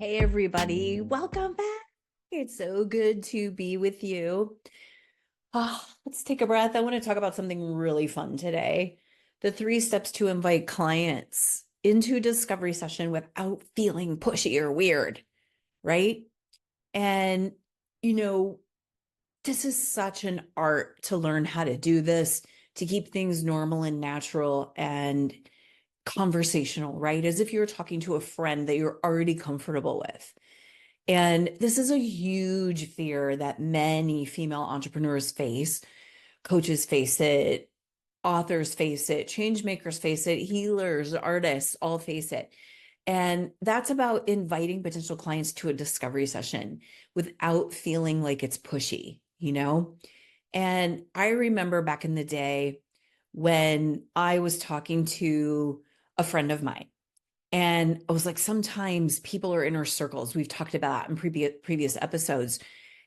Hey, everybody. Welcome back. It's so good to be with you. Let's take a breath. I want to talk about something really fun today. The 3 steps to invite clients into a discovery session without feeling pushy or weird, right? And, you know, this is such an art to learn how to do this, to keep things normal and natural and conversational, right? As if you're talking to a friend that you're already comfortable with. And this is a huge fear that many female entrepreneurs face. Coaches face it, authors face it, change makers face it, healers, artists all face it. And that's about inviting potential clients to a discovery session without feeling like it's pushy. And I remember back in the day when I was talking to a friend of mine. And I was like, sometimes people are inner circles. We've talked about that in previous episodes,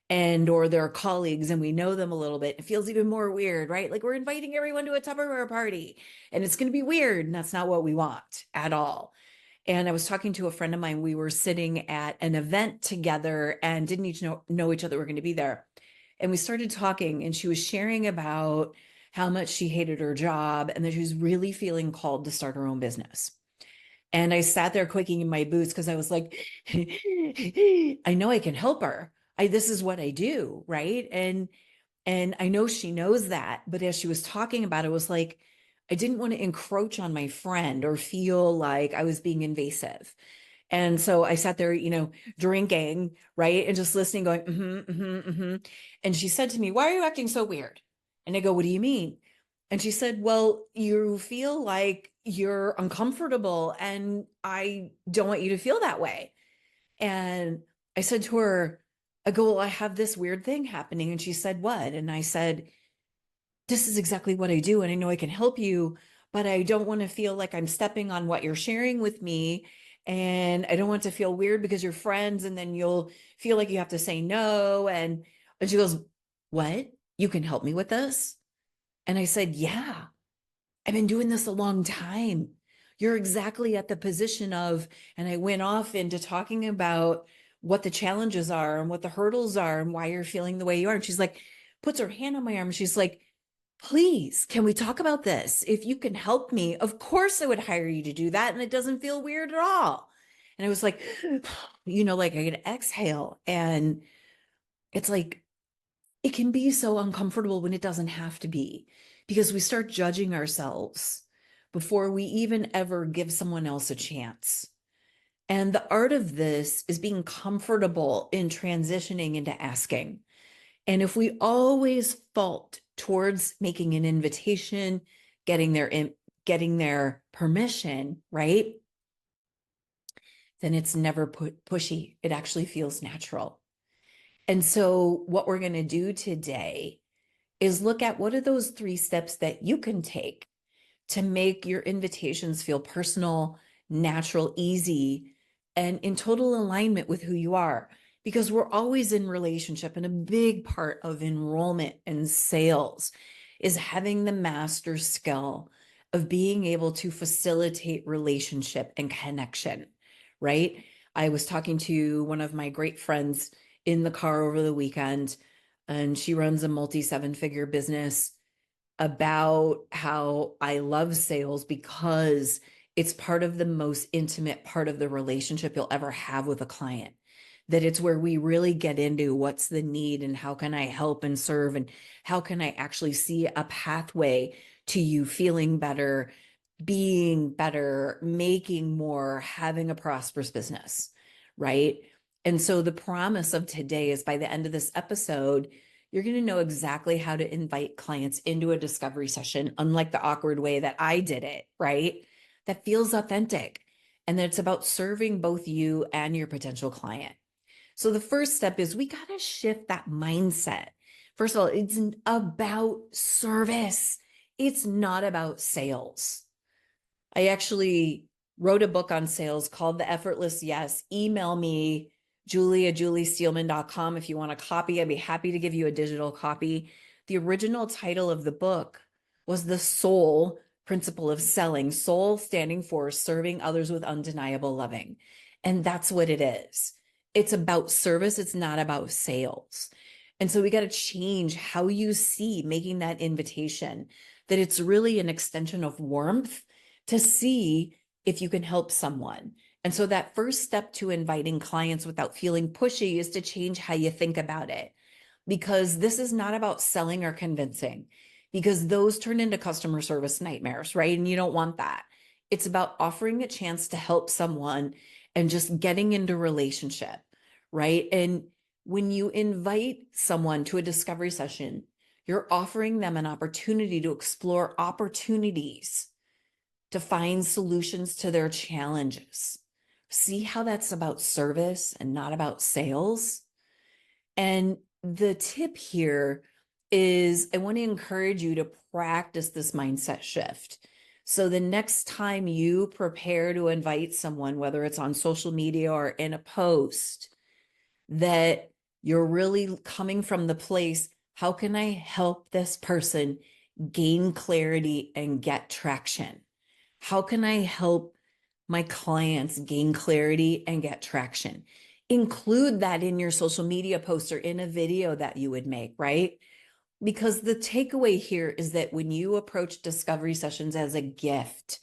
and or they're colleagues and we know them a little bit. It feels even more weird, right? Like we're inviting everyone to a Tupperware party and it's going to be weird. And that's not what we want at all. And I was talking to a friend of mine. We were sitting at an event together and didn't each know each other were going to be there. And we started talking, and she was sharing about how much she hated her job and that she was really feeling called to start her own business. And I sat there quaking in my boots because I was like, I know I can help her. This is what I do, right? And I know she knows that. But as she was talking about it, it was like, I didn't want to encroach on my friend or feel like I was being invasive. And so I sat there, drinking, right? And just listening, going, And she said to me, "Why are you acting so weird?" And I go, "What do you mean?" And she said, "Well, you feel like you're uncomfortable, and I don't want you to feel that way." And I said to her, I go, "Well, I have this weird thing happening." And she said, "What?" And I said, "This is exactly what I do. And I know I can help you, but I don't want to feel like I'm stepping on what you're sharing with me. And I don't want to feel weird because you're friends. And then you'll feel like you have to say no." And she goes, "What? You can help me with this?" And I said, "Yeah. I've been doing this a long time. You're exactly at the position of," and I went off into talking about what the challenges are and what the hurdles are and why you're feeling the way you are. And she's like, puts her hand on my arm. And she's like, "Please, can we talk about this? If you can help me, of course I would hire you to do that. And it doesn't feel weird at all." And I was like, like I could exhale. And it's like, it can be so uncomfortable when it doesn't have to be, because we start judging ourselves before we even ever give someone else a chance. And the art of this is being comfortable in transitioning into asking. And if we always fault towards making an invitation, getting their permission, right? Then it's never pushy. It actually feels natural. And so what we're going to do today is look at what are those 3 steps that you can take to make your invitations feel personal, natural, easy, and in total alignment with who you are. Because we're always in relationship, and a big part of enrollment and sales is having the master skill of being able to facilitate relationship and connection, right? I was talking to one of my great friends in the car over the weekend, and she runs a multi 7-figure business, about how I love sales because it's part of the most intimate part of the relationship you'll ever have with a client. That it's where we really get into what's the need and how can I help and serve, and how can I actually see a pathway to you feeling better, being better, making more, having a prosperous business, right? And so the promise of today is, by the end of this episode, you're going to know exactly how to invite clients into a discovery session, unlike the awkward way that I did it, right? That feels authentic. And that it's about serving both you and your potential client. So the first step is we got to shift that mindset. First of all, it's about service. It's not about sales. I actually wrote a book on sales called The Effortless Yes. Email me, julie@juliesteelman.com, if you want a copy. I'd be happy to give you a digital copy. The original title of the book was The Soul Principle of Selling, soul standing for serving others with undeniable loving. And that's what it is. It's about service. It's not about sales. And so we got to change how you see making that invitation, that it's really an extension of warmth to see if you can help someone. And so that first step to inviting clients without feeling pushy is to change how you think about it. Because this is not about selling or convincing, because those turn into customer service nightmares, right? And you don't want that. It's about offering a chance to help someone and just getting into relationship, right? And when you invite someone to a discovery session, you're offering them an opportunity to explore opportunities to find solutions to their challenges. See how that's about service and not about sales? And the tip here is I want to encourage you to practice this mindset shift. So the next time you prepare to invite someone, whether it's on social media or in a post, that you're really coming from the place, how can I help this person gain clarity and get traction? How can I help my clients gain clarity and get traction? Include that in your social media post or in a video that you would make, right? Because the takeaway here is that when you approach discovery sessions as a gift,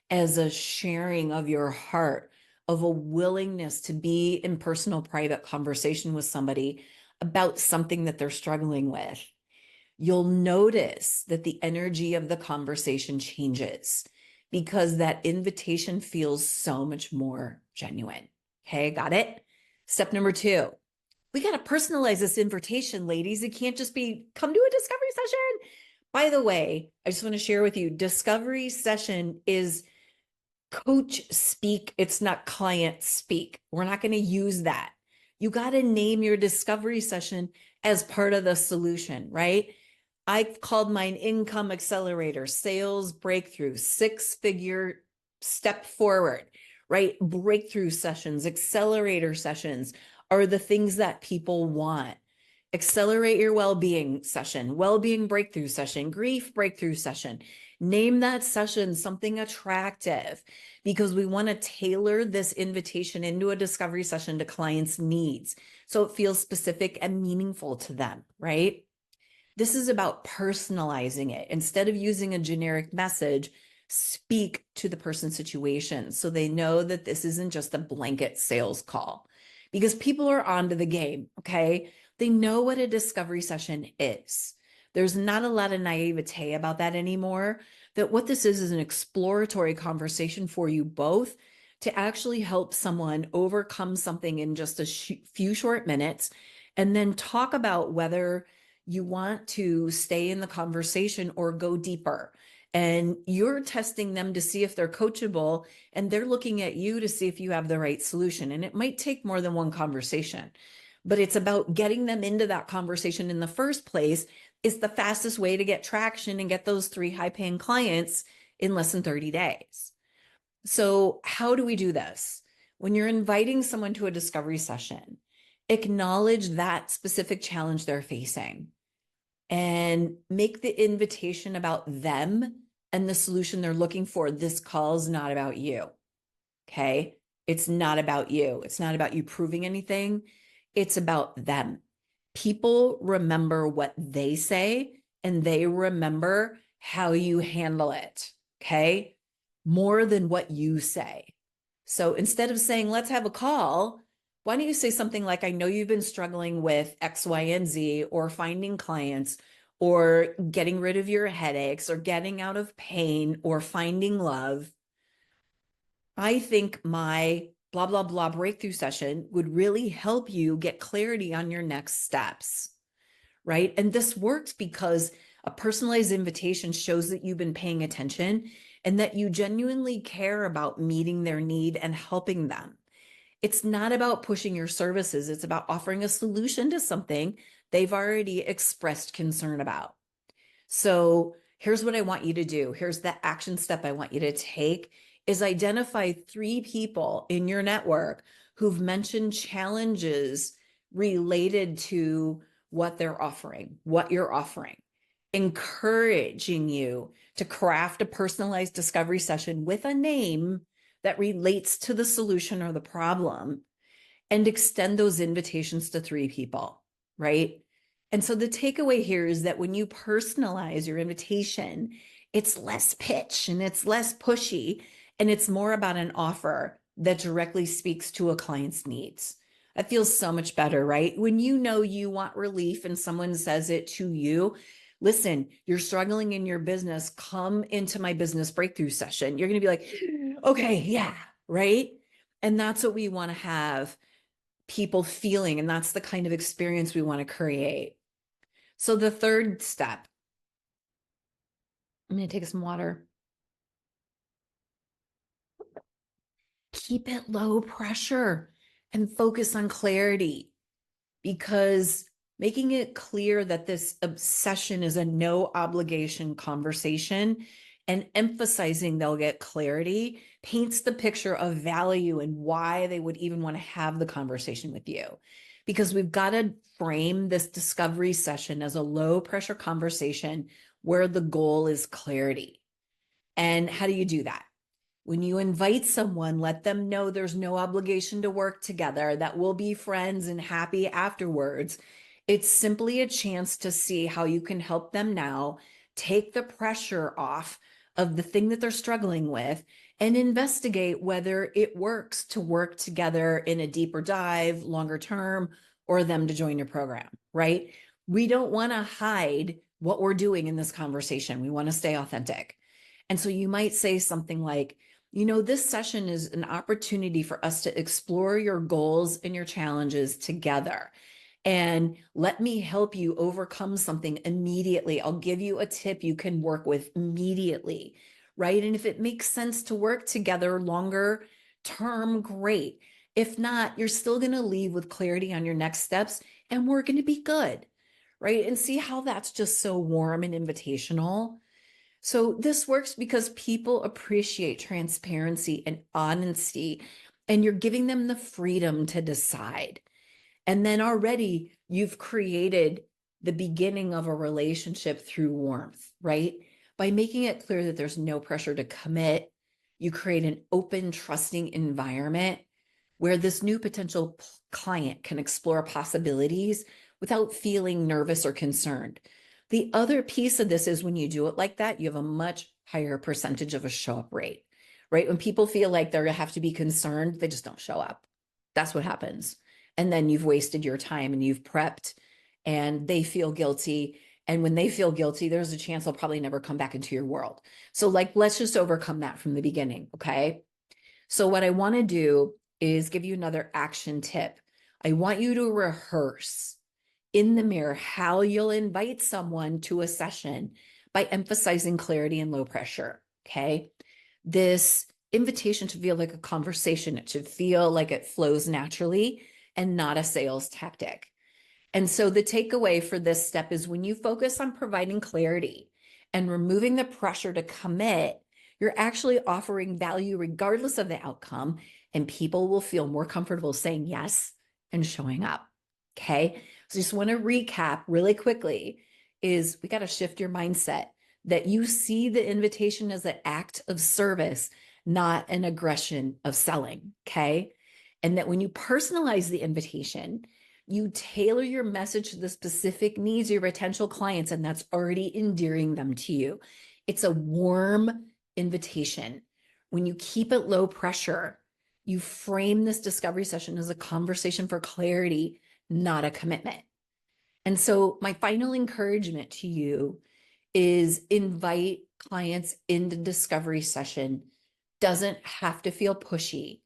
as a sharing of your heart, of a willingness to be in personal, private conversation with somebody about something that they're struggling with, you'll notice that the energy of the conversation changes because that invitation feels so much more genuine. Okay, got it? Step number 2, we got to personalize this invitation, ladies. It can't just be come to a discovery session. By the way, I just want to share with you, discovery session is coach speak. It's not client speak. We're not going to use that. You got to name your discovery session as part of the solution, right? I called mine income accelerator, sales breakthrough, 6-figure step forward, right? Breakthrough sessions, accelerator sessions are the things that people want. Accelerate your well-being session, well-being breakthrough session, grief breakthrough session. Name that session something attractive because we want to tailor this invitation into a discovery session to clients' needs so it feels specific and meaningful to them, right? This is about personalizing it. Instead of using a generic message, speak to the person's situation so they know that this isn't just a blanket sales call because people are onto the game, okay? They know what a discovery session is. There's not a lot of naivete about that anymore. That what this is an exploratory conversation for you both to actually help someone overcome something in just a few short minutes and then talk about whether you want to stay in the conversation or go deeper. And you're testing them to see if they're coachable, and they're looking at you to see if you have the right solution. And it might take more than one conversation, but it's about getting them into that conversation in the first place is the fastest way to get traction and get those 3 high-paying clients in less than 30 days. So how do we do this? When you're inviting someone to a discovery session, acknowledge that specific challenge they're facing and make the invitation about them and the solution they're looking for. This call is not about you. Okay. It's not about you. It's not about you proving anything. It's about them. People remember what they say and they remember how you handle it. Okay. More than what you say. So instead of saying, let's have a call, why don't you say something like, I know you've been struggling with X, Y, and Z, or finding clients, or getting rid of your headaches, or getting out of pain, or finding love. I think my blah, blah, blah breakthrough session would really help you get clarity on your next steps, right? And this works because a personalized invitation shows that you've been paying attention and that you genuinely care about meeting their need and helping them. It's not about pushing your services. It's about offering a solution to something they've already expressed concern about. So here's what I want you to do. Here's the action step I want you to take is identify 3 people in your network who've mentioned challenges related to what they're offering, what you're offering, encouraging you to craft a personalized discovery session with a name that relates to the solution or the problem and extend those invitations to 3 people, right? And so the takeaway here is that when you personalize your invitation, it's less pitch and it's less pushy, and it's more about an offer that directly speaks to a client's needs. That feels so much better, right? When you know you want relief and someone says it to you, listen, you're struggling in your business, come into my business breakthrough session. You're going to be like, okay, yeah, right? And that's what we want to have people feeling. And that's the kind of experience we want to create. So the third step, I'm going to take some water. Keep it low pressure and focus on clarity, because making it clear that this obsession is a no obligation conversation and emphasizing they'll get clarity paints the picture of value and why they would even want to have the conversation with you. Because we've got to frame this discovery session as a low pressure conversation where the goal is clarity. And how do you do that? When you invite someone, let them know there's no obligation to work together, that we'll be friends and happy afterwards. It's simply a chance to see how you can help them now, take the pressure off of the thing that they're struggling with, and investigate whether it works to work together in a deeper dive, longer term, or them to join your program, right? We don't want to hide what we're doing in this conversation. We want to stay authentic. And so you might say something like, this session is an opportunity for us to explore your goals and your challenges together. And let me help you overcome something immediately. I'll give you a tip you can work with immediately, right? And if it makes sense to work together longer term, great. If not, you're still going to leave with clarity on your next steps, and we're going to be good, right? And see how that's just so warm and invitational. So this works because people appreciate transparency and honesty, and you're giving them the freedom to decide. And then already you've created the beginning of a relationship through warmth, right? By making it clear that there's no pressure to commit, you create an open, trusting environment where this new potential client can explore possibilities without feeling nervous or concerned. The other piece of this is when you do it like that, you have a much higher percentage of a show up rate, right? When people feel like they have to be concerned, they just don't show up. That's what happens. And then you've wasted your time and you've prepped, and they feel guilty. And when they feel guilty, there's a chance they'll probably never come back into your world. So let's just overcome that from the beginning. Okay. So what I want to do is give you another action tip. I want you to rehearse in the mirror how you'll invite someone to a session by emphasizing clarity and low pressure. Okay. This invitation to feel like a conversation, it should feel like it flows naturally and not a sales tactic. And so the takeaway for this step is when you focus on providing clarity and removing the pressure to commit, you're actually offering value regardless of the outcome, and people will feel more comfortable saying yes and showing up. Okay. So just want to recap really quickly is we got to shift your mindset that you see the invitation as an act of service, not an aggression of selling. Okay. And that when you personalize the invitation, you tailor your message to the specific needs of your potential clients, and that's already endearing them to you. It's a warm invitation. When you keep it low pressure, you frame this discovery session as a conversation for clarity, not a commitment. And so my final encouragement to you is invite clients into discovery session. Doesn't have to feel pushy.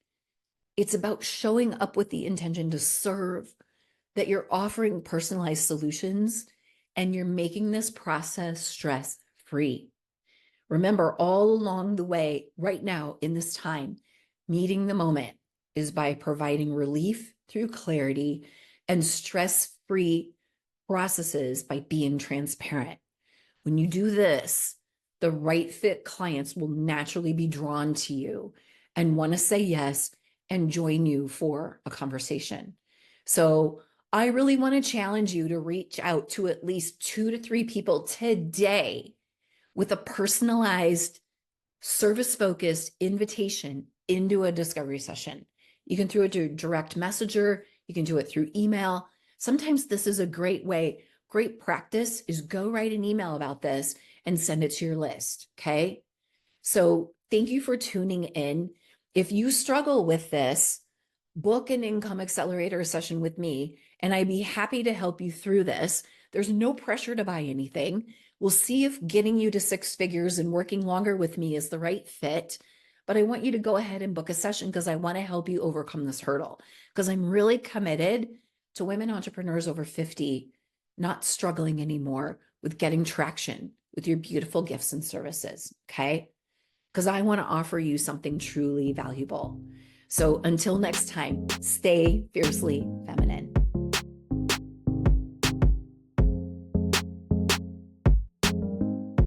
It's about showing up with the intention to serve, that you're offering personalized solutions, and you're making this process stress-free. Remember, all along the way, right now in this time, meeting the moment is by providing relief through clarity and stress-free processes by being transparent. When you do this, the right fit clients will naturally be drawn to you and want to say yes and join you for a conversation. So I really want to challenge you to reach out to at least 2 to 3 people today with a personalized, service-focused invitation into a discovery session. You can do it through direct messenger. You can do it through email. Sometimes this is a great way. Great practice is go write an email about this and send it to your list. Okay. So thank you for tuning in. If you struggle with this, book an income accelerator session with me, and I'd be happy to help you through this. There's no pressure to buy anything. We'll see if getting you to six figures and working longer with me is the right fit. But I want you to go ahead and book a session because I want to help you overcome this hurdle. Because I'm really committed to women entrepreneurs over 50 not struggling anymore with getting traction with your beautiful gifts and services. Okay. Because I want to offer you something truly valuable. So until next time, stay fiercely feminine.